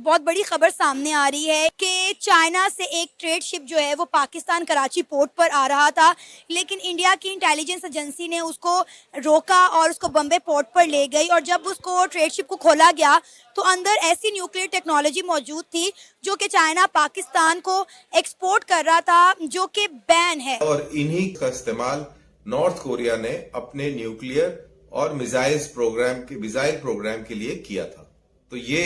बहुत बड़ी खबर सामने आ रही है कि चाइना से एक ट्रेड शिप जो है वो पाकिस्तान कराची पोर्ट पर आ रहा था, लेकिन इंडिया की इंटेलिजेंस एजेंसी ने उसको रोका और उसको बम्बे पोर्ट पर ले गई। और जब उसको ट्रेड शिप को खोला गया तो अंदर ऐसी न्यूक्लियर टेक्नोलॉजी मौजूद थी जो कि चाइना पाकिस्तान को एक्सपोर्ट कर रहा था, जो कि बैन है। और इन्हीं का इस्तेमाल नॉर्थ कोरिया ने अपने न्यूक्लियर और मिसाइल प्रोग्राम के लिए किया था। तो ये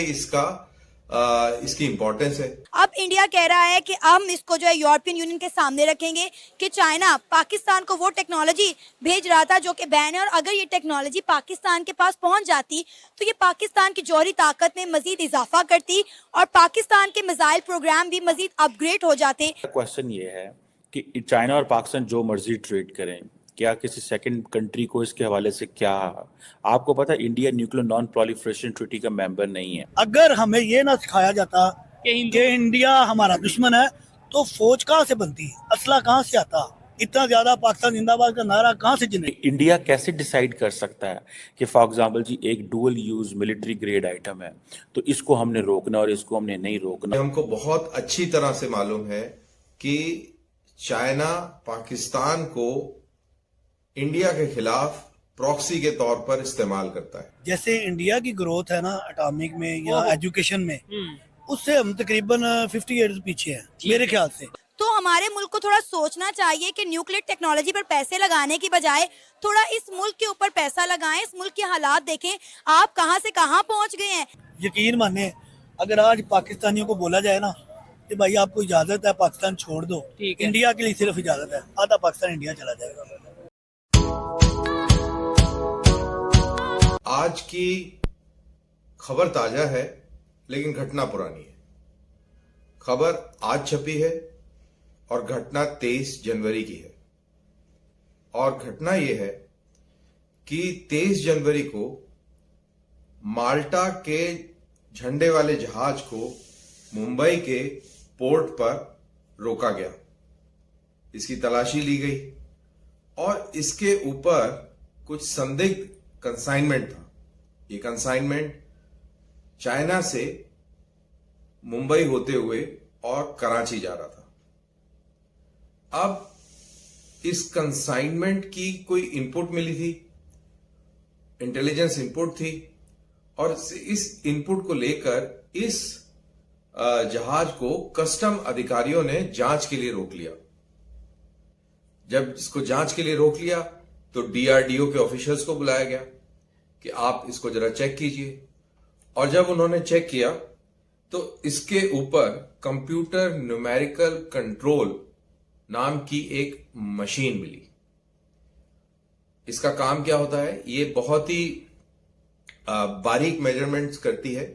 इसकी इम्पोर्टेंस है। अब इंडिया कह रहा है कि हम इसको जो है यूरोपियन यूनियन के सामने रखेंगे कि चाइना पाकिस्तान को वो टेक्नोलॉजी भेज रहा था जो कि बैन है, और अगर ये टेक्नोलॉजी पाकिस्तान के पास पहुंच जाती तो ये पाकिस्तान की जौहरी ताकत में मजीद इजाफा करती और पाकिस्तान के मिसाइल प्रोग्राम भी मजीद अपग्रेड हो जाते। क्वेश्चन ये है कि चाइना और पाकिस्तान जो मर्जी ट्रेड करें, क्या किसी सेकंड कंट्री को इसके हवाले से क्या आपको पता है India nuclear non proliferation treaty का मेंबर नहीं है। अगर हमें ये ना सिखाया जाता कि इंडिया हमारा दुश्मन है तो फौज कहाँ से बनती, असला कहाँ से आता, इतना ज्यादा पाकिस्तान जिंदाबाद का नारा कहाँ से जिने। इंडिया कैसे डिसाइड कर सकता है कि फॉर एग्जांपल जी एक dual use military grade item है तो इसको हमने रोकना और इसको हमने नहीं रोकना। हमको बहुत अच्छी तरह से मालूम है कि चाइना पाकिस्तान को इंडिया के खिलाफ प्रॉक्सी के तौर पर इस्तेमाल करता है। जैसे इंडिया की ग्रोथ है ना एटॉमिक में या एजुकेशन में, उससे हम तकरीबन 50 ईयर्स पीछे हैं मेरे ख्याल से। तो हमारे मुल्क को थोड़ा सोचना चाहिए कि न्यूक्लियर टेक्नोलॉजी पर पैसे लगाने की बजाय थोड़ा इस मुल्क के ऊपर पैसा लगाएं। इस मुल्क के हालात देखें, आप कहां से कहां पहुंच गए हैं। यकीन माने अगर आज पाकिस्तानियों को बोला जाए ना कि भाई आपको इजाजत है पाकिस्तान छोड़ दो, इंडिया के लिए सिर्फ इजाजत है, आधा पाकिस्तान इंडिया चला जाएगा। आज की खबर ताजा है लेकिन घटना पुरानी है। खबर आज छपी है और घटना 23 जनवरी की है। और घटना यह है कि 23 जनवरी को माल्टा के झंडे वाले जहाज को मुंबई के पोर्ट पर रोका गया, इसकी तलाशी ली गई और इसके ऊपर कुछ संदिग्ध कंसाइनमेंट था। ये कंसाइनमेंट चाइना से मुंबई होते हुए और कराची जा रहा था। अब इस कंसाइनमेंट की कोई इनपुट मिली थी, इंटेलिजेंस इनपुट थी, और इस इनपुट को लेकर इस जहाज को कस्टम अधिकारियों ने जांच के लिए रोक लिया। जब इसको जांच के लिए रोक लिया तो डीआरडीओ के ऑफिशियल्स को बुलाया गया कि आप इसको जरा चेक कीजिए। और जब उन्होंने चेक किया तो इसके ऊपर कंप्यूटर न्यूमेरिकल कंट्रोल नाम की एक मशीन मिली। इसका काम क्या होता है, ये बहुत ही बारीक मेजरमेंट्स करती है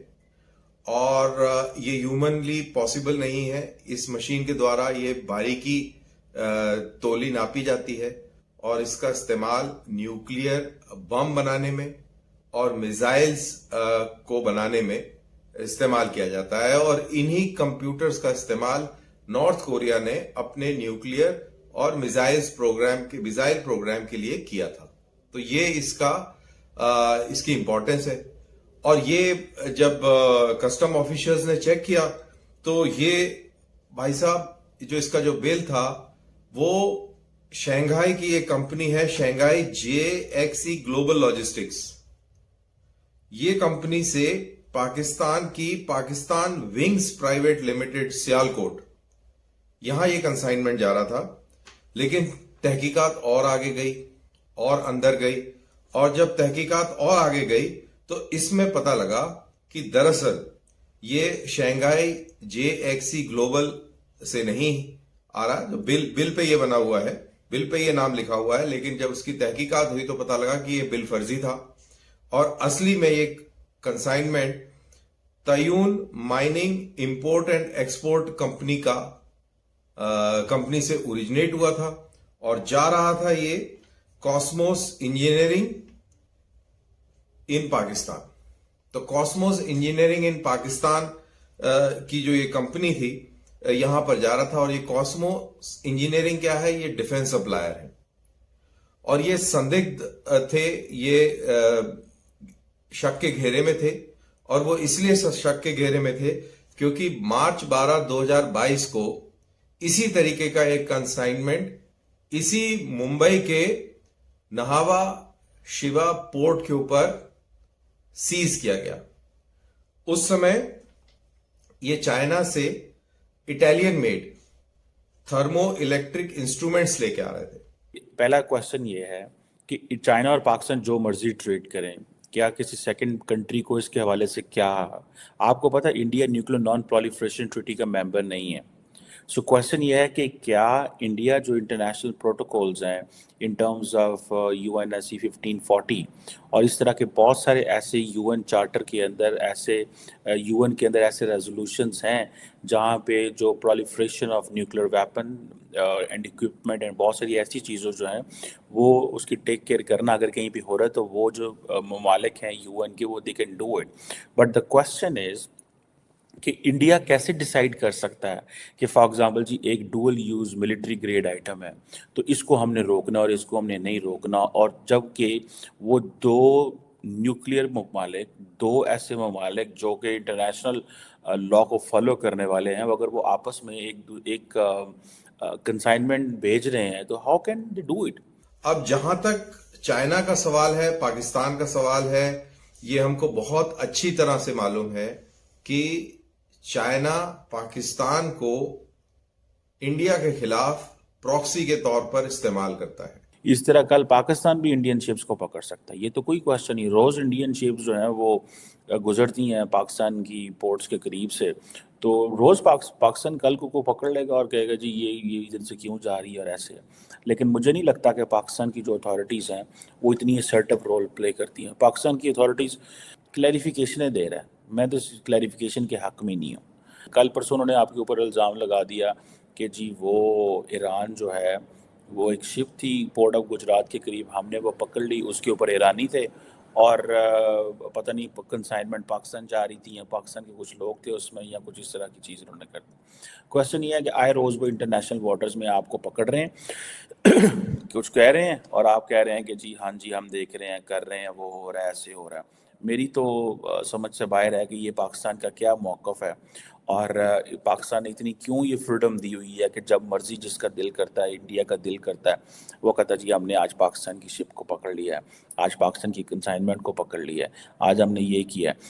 और ये ह्यूमनली पॉसिबल नहीं है। इस मशीन के द्वारा ये बारीकी तोली नापी जाती है और इसका इस्तेमाल न्यूक्लियर बम बनाने में और मिसाइल्स को बनाने में इस्तेमाल किया जाता है। और इन्हीं कंप्यूटर्स का इस्तेमाल नॉर्थ कोरिया ने अपने न्यूक्लियर और मिसाइल प्रोग्राम के लिए किया था। तो ये इसकी इम्पोर्टेंस है। और ये जब कस्टम ऑफिशियल्स ने चेक किया तो ये भाई साहब जो इसका जो बिल था वो शंघाई की एक कंपनी है, शंघाई JXE ग्लोबल लॉजिस्टिक्स। ये कंपनी से Pakistan wings private limited Sialkot, यहां ये कंसाइनमेंट जा रहा था। लेकिन तहकीकात और आगे गई और अंदर गई, और जब तहकीकात और आगे गई तो इसमें पता लगा कि दरअसल ये शंघाई JXE ग्लोबल से नहीं आ रहा। जो बिल पे ये बना हुआ है, बिल पे ये नाम लिखा हुआ है, लेकिन जब उसकी तहकीकात हुई तो पता लगा कि ये बिल फर्जी था और असली में ये कंसाइनमेंट तयून mining import and export company से ओरिजिनेट हुआ था और जा रहा था ये कॉस्मोस इंजीनियरिंग इन पाकिस्तान। तो कॉस्मोस इंजीनियरिंग इन पाकिस्तान की जो ये कंपनी थी यहां पर जा रहा था। और ये कॉस्मोस इंजीनियरिंग क्या है, ये डिफेंस सप्लायर है और ये संदिग्ध थे, ये शक के घेरे में थे। और वो इसलिए शक के घेरे में थे क्योंकि मार्च 12 2022 को इसी तरीके का एक कंसाइनमेंट इसी मुंबई के नहावा शिवा पोर्ट के ऊपर सीज किया गया। उस समय ये चाइना से Italian made thermo electric instruments लेके आ रहे थे। पहला क्वेश्चन ये है कि चाइना और पाकिस्तान जो मर्जी ट्रेड करें, क्या किसी सेकंड कंट्री को इसके हवाले से क्या, आपको पता है India nuclear non proliferation treaty का मेंबर नहीं है। सो क्वेश्चन ये है कि क्या इंडिया जो इंटरनेशनल प्रोटोकॉल्स हैं इन टर्म्स ऑफ UNSC 1540 और इस तरह के बहुत सारे ऐसे UN चार्टर के अंदर ऐसे UN के अंदर ऐसे रेजोल्यूशंस हैं जहाँ पे जो proliferation of nuclear weapon and equipment and बहुत सारी ऐसी चीज़ों जो हैं वो उसकी टेक केयर करना अगर कहीं भी हो रहा है तो वो जो ममालिक हैं UN के वो they can do it. But the question is कि इंडिया कैसे डिसाइड कर सकता है कि फॉर एग्जांपल जी एक dual use military grade item है तो इसको हमने रोकना और इसको हमने नहीं रोकना, और जबकि वो दो न्यूक्लियर ममालिक, दो ऐसे ममालिक जो कि इंटरनेशनल लॉ को फॉलो करने वाले हैं, अगर वो आपस में एक कंसाइनमेंट भेज रहे हैं तो how can they do it. अब जहां तक चाइना का सवाल है, पाकिस्तान का सवाल है, ये हमको बहुत अच्छी तरह से मालूम है कि चाइना पाकिस्तान को इंडिया के खिलाफ प्रॉक्सी के तौर पर इस्तेमाल करता है। इस तरह कल पाकिस्तान भी इंडियन शिप्स को पकड़ सकता है, ये तो कोई क्वेश्चन नहीं। रोज़ इंडियन शिप्स जो हैं वो गुजरती हैं पाकिस्तान की पोर्ट्स के करीब से, तो रोज़ पाकिस्तान कल को पकड़ लेगा और कहेगा जी ये इधर से क्यों जा रही है और ऐसे है। लेकिन मुझे नहीं लगता कि पाकिस्तान की जो अथॉरिटीज़ हैं वो इतनी असर्टिव रोल प्ले करती हैं। पाकिस्तान की अथॉरिटीज़ क्लैरिफिकेशनें दे रहा है, मैं तो क्लैरिफिकेशन के हक़ में नहीं हूँ। कल परसों उन्होंने आपके ऊपर इल्ज़ाम लगा दिया कि जी वो ईरान जो है वो एक शिप थी पोर्ट ऑफ गुजरात के करीब, हमने वो पकड़ ली, उसके ऊपर ईरानी थे और पता नहीं कंसाइनमेंट पाकिस्तान जा रही थी या पाकिस्तान के कुछ लोग थे उसमें या कुछ इस तरह की चीज़ उन्होंने कर दी। क्वेश्चन ये है कि आए रोज़ वो इंटरनेशनल वाटर्स में आपको पकड़ रहे हैं कुछ कह रहे हैं और आप कह रहे हैं कि जी हाँ जी हम देख रहे हैं, कर रहे हैं, वो हो रहा है, ऐसे हो रहा है। मेरी तो समझ से बाहर है कि ये पाकिस्तान का क्या मौक़िफ़ है और पाकिस्तान ने इतनी क्यों ये फ्रीडम दी हुई है कि जब मर्ज़ी जिसका दिल करता है, इंडिया का दिल करता है, वो कहता है जी हमने आज पाकिस्तान की शिप को पकड़ लिया है, आज पाकिस्तान की कंसाइनमेंट को पकड़ लिया है, आज हमने ये किया है।